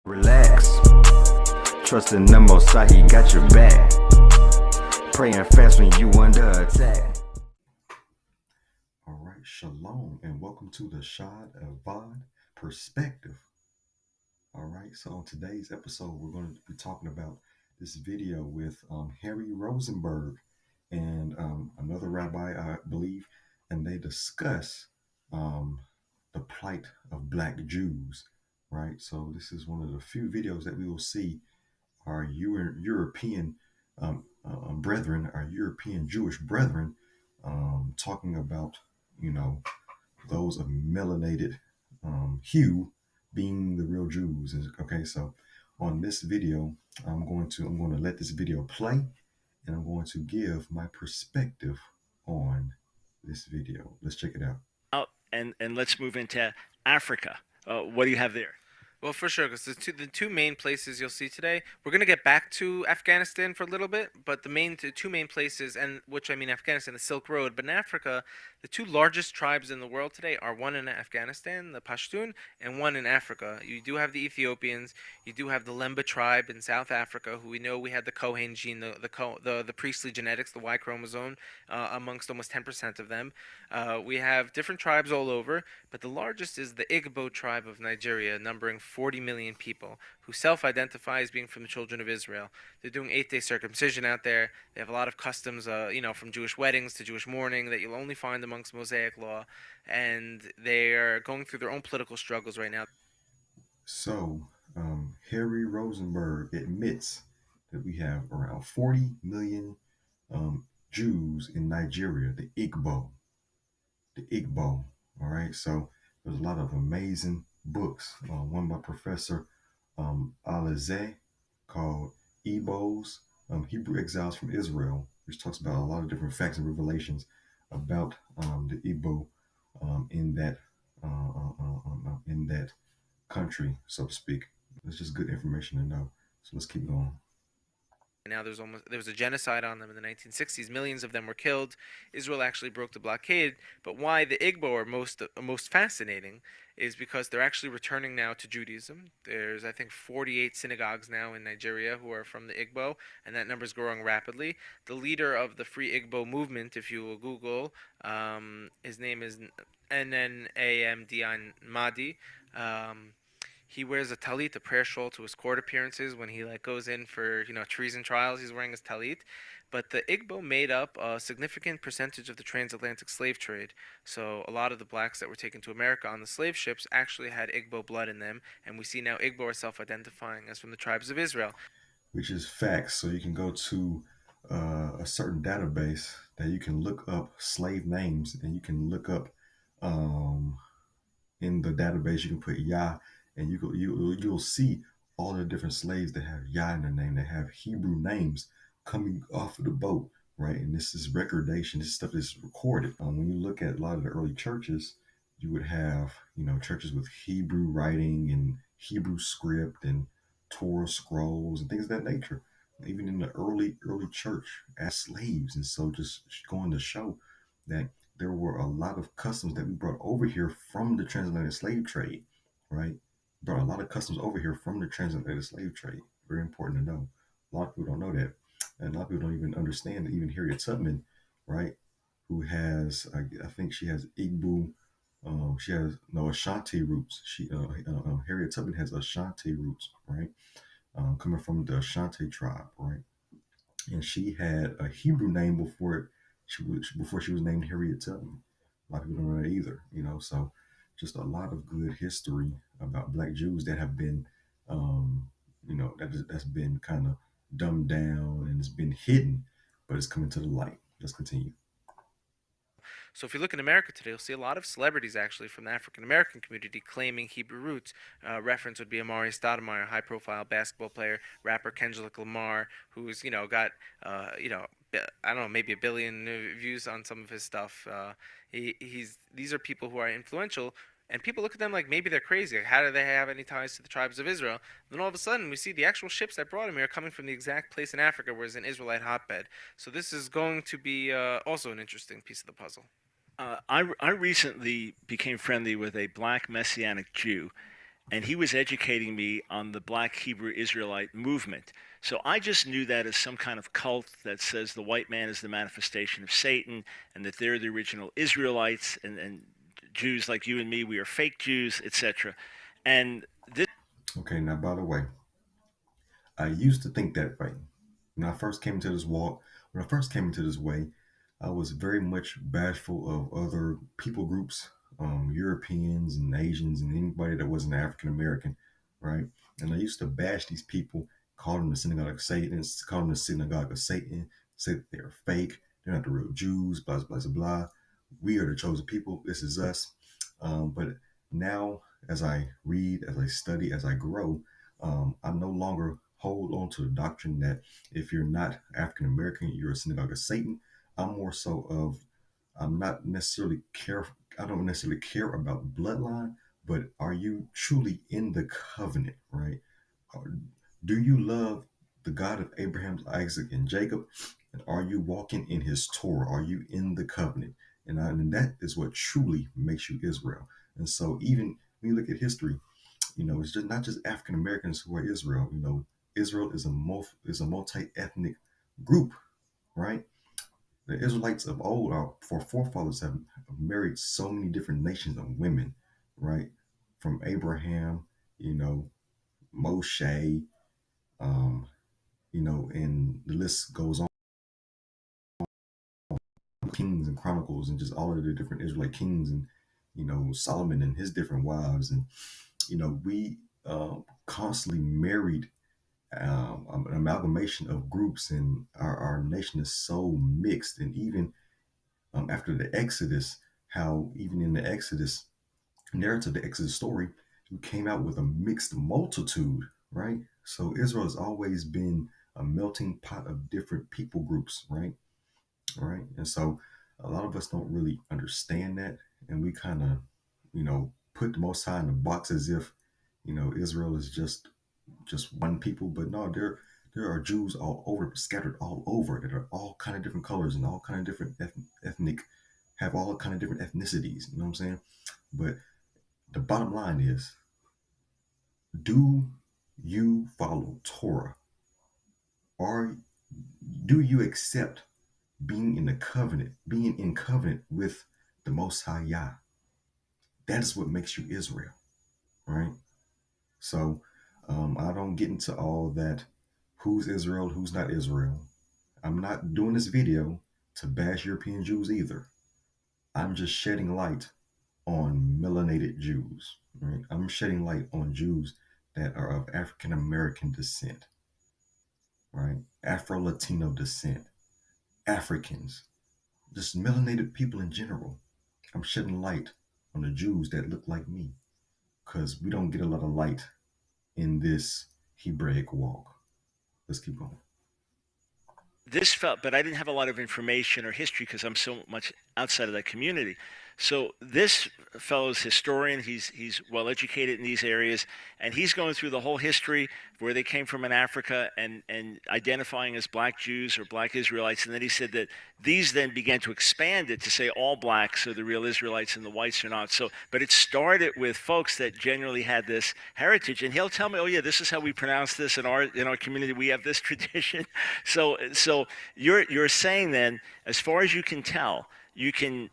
Relax, trust in the Most High, He got your back. Praying fast when you under attack. All right, shalom, and welcome to the Shad Avad Perspective. All right, so on today's episode, we're going to be talking about this video with Harry Rosenberg and another rabbi, I believe, and they discuss the plight of Black Jews. Right, so this is one of the few videos that we will see our European brethren, our European Jewish brethren, talking about, those of melanated hue being the real Jews. Okay, so on this video, I'm going to let this video play, and I'm going to give my perspective on this video. Let's check it out. And let's move into Africa. What do you have there? Well, for sure, because the two main places you'll see today, we're gonna get back to Afghanistan for a little bit, but the two main places, and which I mean Afghanistan, the Silk Road, but in Africa, the two largest tribes in the world today are one in Afghanistan, the Pashtun, and one in Africa. You do have the Ethiopians, you do have the Lemba tribe in South Africa, who we know we had the Cohen gene, the priestly genetics, the Y chromosome, amongst almost 10% of them. We have different tribes all over, but the largest is the Igbo tribe of Nigeria, numbering 40 million people, who self-identify as being from the children of Israel. They're doing 8-day circumcision out there. They have a lot of customs, from Jewish weddings to Jewish mourning that you'll only find amongst Mosaic law, and they are going through their own political struggles right now. So, Harry Rosenberg admits that we have around 40 million Jews in Nigeria, the Igbo. All right, so there's a lot of amazing books. One by Professor Alize called Igbos, Hebrew Exiles from Israel, which talks about a lot of different facts and revelations about the Igbo in that country, so to speak. It's just good information to know. So let's keep going. Now there was a genocide on them in the 1960s. Millions of them were killed. Israel actually broke the blockade. But why the Igbo are most fascinating is because they're actually returning now to Judaism. There's, I think, 48 synagogues now in Nigeria who are from the Igbo, and that number is growing rapidly. The leader of the Free Igbo movement, if you will Google, his name is Nnamdi Mahdi. He wears a talit, a prayer shawl, to his court appearances when he goes in for treason trials. He's wearing his talit. But the Igbo made up a significant percentage of the transatlantic slave trade. So a lot of the blacks that were taken to America on the slave ships actually had Igbo blood in them, and we see now Igbo are self-identifying as from the tribes of Israel. Which is facts. So you can go to a certain database that you can look up slave names, and you can look up in the database you can put Yah, and you'll see all the different slaves that have Yah in their name, that have Hebrew names coming off of the boat, right? And this is recordation. This stuff is recorded. When you look at a lot of the early churches, you would have churches with Hebrew writing and Hebrew script and Torah scrolls and things of that nature. Even in the early church as slaves, and so just going to show that there were a lot of customs that we brought over here from the transatlantic slave trade, right? Brought a lot of customs over here from the transatlantic slave trade. Very important to know. A lot of people don't know that, and a lot of people don't even understand that even Harriet Tubman, right, who has, I think she has Igbo, she has Ashanti roots. Harriet Tubman has Ashanti roots, right, coming from the Ashanti tribe, right, and she had a Hebrew name before she was named Harriet Tubman. A lot of people don't know that either, so just a lot of good history about Black Jews that have been, that's been kind of dumbed down and it's been hidden, but it's coming to the light. Let's continue. So if you look in America today, you'll see a lot of celebrities actually from the African American community claiming Hebrew roots. Reference would be Amari Stoudemire, high-profile basketball player, rapper Kendrick Lamar, who's got I don't know, maybe 1 billion views on some of his stuff. These are people who are influential. And people look at them like maybe they're crazy. Like, how do they have any ties to the tribes of Israel? Then all of a sudden, we see the actual ships that brought him here are coming from the exact place in Africa where it's an Israelite hotbed. So this is going to be also an interesting piece of the puzzle. I recently became friendly with a black Messianic Jew, and he was educating me on the Black Hebrew Israelite movement. So I just knew that as some kind of cult that says the white man is the manifestation of Satan and that they're the original Israelites, and Jews like you and me, we are fake Jews, etc. And this Okay, now by the way, I used to think that way. When I first came into this walk, when I first came into this way, I was very much bashful of other people groups, Europeans and Asians and anybody that wasn't African American, right? And I used to bash these people, call them the synagogue of Satan, call them the synagogue of Satan, say that they're fake, they're not the real Jews, blah, blah, blah, blah. We are the chosen people. This is us. But now, as I read, as I study, as I grow, I no longer hold on to the doctrine that if you're not African American, you're a synagogue of Satan. I'm more so of I'm not necessarily care. I don't necessarily care about bloodline, but are you truly in the covenant, right? Do you love the God of Abraham, Isaac, and Jacob? And are you walking in his Torah? Are you in the covenant? And that is what truly makes you Israel. And so even when you look at history, it's just not just African Americans who are Israel. Israel is a multi-ethnic group, right? The Israelites of old, our forefathers have married so many different nations of women, right? From Abraham, Moshe, um, and the list goes on. Kings and Chronicles, and just all of the different Israelite kings, and Solomon and his different wives, and we constantly married an amalgamation of groups, and our nation is so mixed. And even after the Exodus, how even in the Exodus narrative, the Exodus story, we came out with a mixed multitude, right? So Israel has always been a melting pot of different people groups, right? Right. And so a lot of us don't really understand that. And we kind of, put the Most High in the box as if, Israel is just one people. But no, there are Jews all over, scattered all over, that are all kind of different colors and all kind of different ethnic, have all kind of different ethnicities. You know what I'm saying? But the bottom line is, do you follow Torah? Or do you accept being in covenant with the Most High Yah? That is what makes you Israel, right? So I don't get into all that, who's Israel, who's not Israel. I'm not doing this video to bash European Jews either. I'm just shedding light on melanated Jews, right? I'm shedding light on Jews that are of African American descent, right? Afro-Latino descent, Africans, just melanated people in general. I'm shedding light on the Jews that look like me, because we don't get a lot of light in this Hebraic walk. Let's keep going. but I didn't have a lot of information or history because I'm so much outside of that community. So this fellow's historian. He's well educated in these areas, and he's going through the whole history where they came from in Africa, and identifying as Black Jews or Black Israelites. And then he said that these then began to expand it to say all blacks are the real Israelites and the whites are not. So, but it started with folks that generally had this heritage, and he'll tell me, oh yeah, this is how we pronounce this in our community. We have this tradition. So you're saying then, as far as you can tell, you can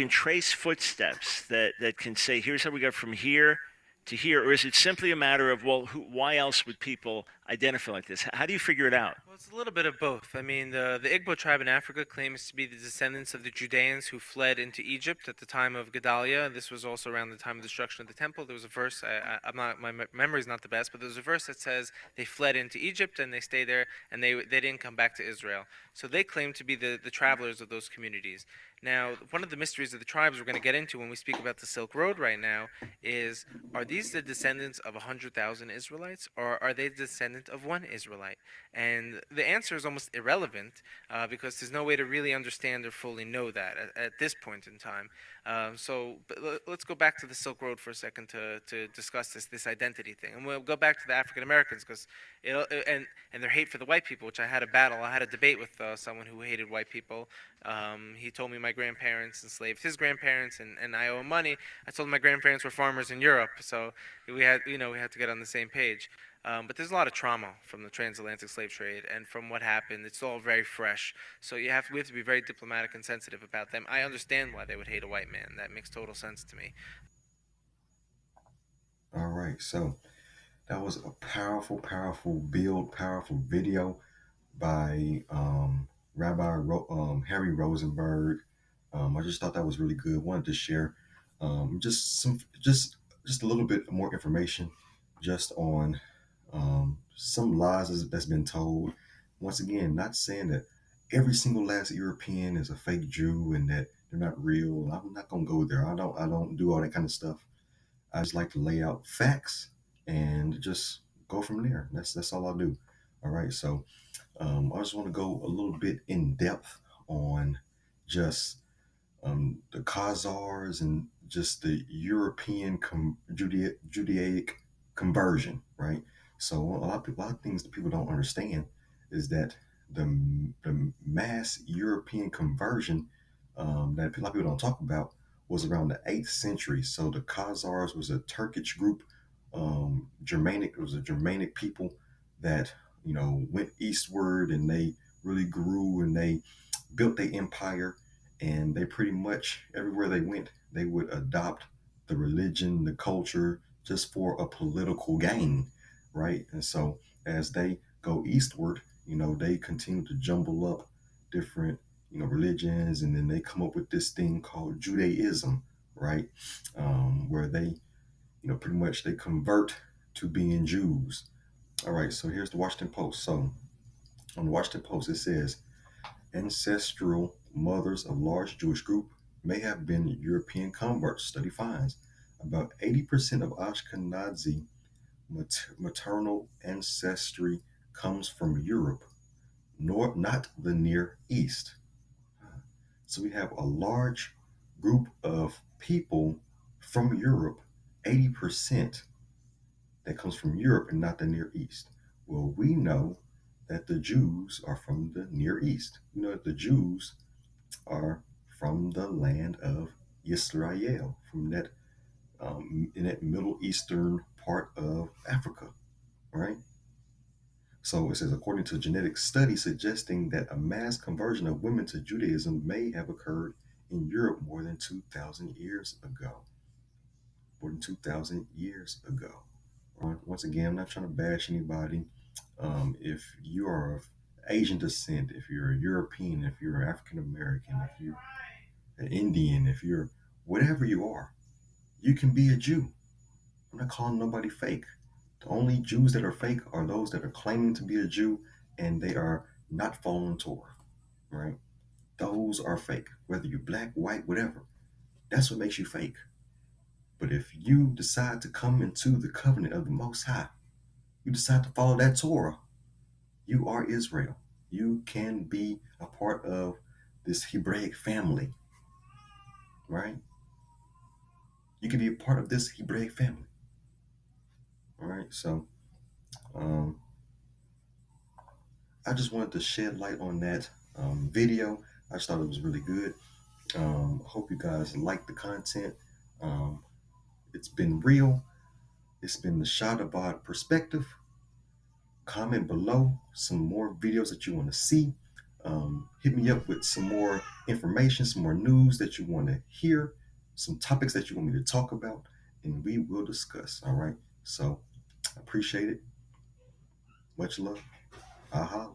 trace footsteps that can say, here's how we got from here to here, or is it simply a matter of, well, why else would people identify like this? How do you figure it out? Well, it's a little bit of both. I mean, the Igbo tribe in Africa claims to be the descendants of the Judeans who fled into Egypt at the time of Gedaliah. This was also around the time of the destruction of the temple. There was a verse, I'm not, my memory is not the best, but there's a verse that says they fled into Egypt and they stayed there, and they didn't come back to Israel. So they claim to be the travelers of those communities. Now, one of the mysteries of the tribes we're going to get into when we speak about the Silk Road right now is, are these the descendants of 100,000 Israelites, or are they the descendant of one Israelite? And the answer is almost irrelevant because there's no way to really understand or fully know that at this point in time. But let's go back to the Silk Road for a second to discuss this identity thing. And we'll go back to the African Americans because and their hate for the white people, which I had a debate with someone who hated white people. He told me my my grandparents enslaved his grandparents, and I owe him money. I told him my grandparents were farmers in Europe, so we had we had to get on the same page. But there's a lot of trauma from the transatlantic slave trade and from what happened. It's all very fresh, so we have to be very diplomatic and sensitive about them. I understand why they would hate a white man. That makes total sense to me. All right, so that was a powerful build, powerful video by Harry Rosenberg. I just thought that was really good. Wanted to share just a little bit more information just on some lies that's been told. Once again, not saying that every single last European is a fake Jew and that they're not real. I'm not gonna go there. I don't do all that kind of stuff. I just like to lay out facts and just go from there. That's all I do. All right, so I just want to go a little bit in depth on just the Khazars and just the European Judaic conversion, right? So a lot of things that people don't understand is that the mass European conversion that a lot of people don't talk about was around the 8th century. So the Khazars was a Turkish group, Germanic. It was a Germanic people that went eastward and they really grew and they built their empire, and they pretty much everywhere they went they would adopt the religion, the culture, just for a political gain, right? And so as they go eastward, they continue to jumble up different religions, and then they come up with this thing called Judaism, right? Where they pretty much they convert to being Jews. All right, so here's the Washington Post. So on the Washington Post it says ancestral mothers of large Jewish group may have been European converts. Study finds about 80% of Ashkenazi maternal ancestry comes from Europe, not the Near East. So we have a large group of people from Europe, 80%, that comes from Europe and not the Near East. Well, we know that the Jews are from the Near East. We know that the Jews are from the land of Israel, from that in that Middle Eastern part of Africa, right? So it says, according to a genetic study suggesting that a mass conversion of women to Judaism may have occurred in Europe more than 2,000 years ago. More than 2,000 years ago. Once again, I'm not trying to bash anybody. If you are of Asian descent, if you're a European, if you're African American, if you're an Indian, if you're whatever you are, you can be a Jew. I'm not calling nobody fake. The only Jews that are fake are those that are claiming to be a Jew and they are not following Torah, right? Those are fake. Whether you're black, white, whatever, that's what makes you fake. But if you decide to come into the covenant of the Most High, you decide to follow that Torah, you are Israel. You can be a part of this Hebraic family, right? You can be a part of this Hebraic family. All right, so I just wanted to shed light on that video. I just thought it was really good. Hope you guys like the content. It's been real. It's been the Shadabad perspective. Comment below some more videos that you want to see. Hit me up with some more information, some more news that you want to hear, some topics that you want me to talk about, and we will discuss. All right. So I appreciate it. Much love. Aha.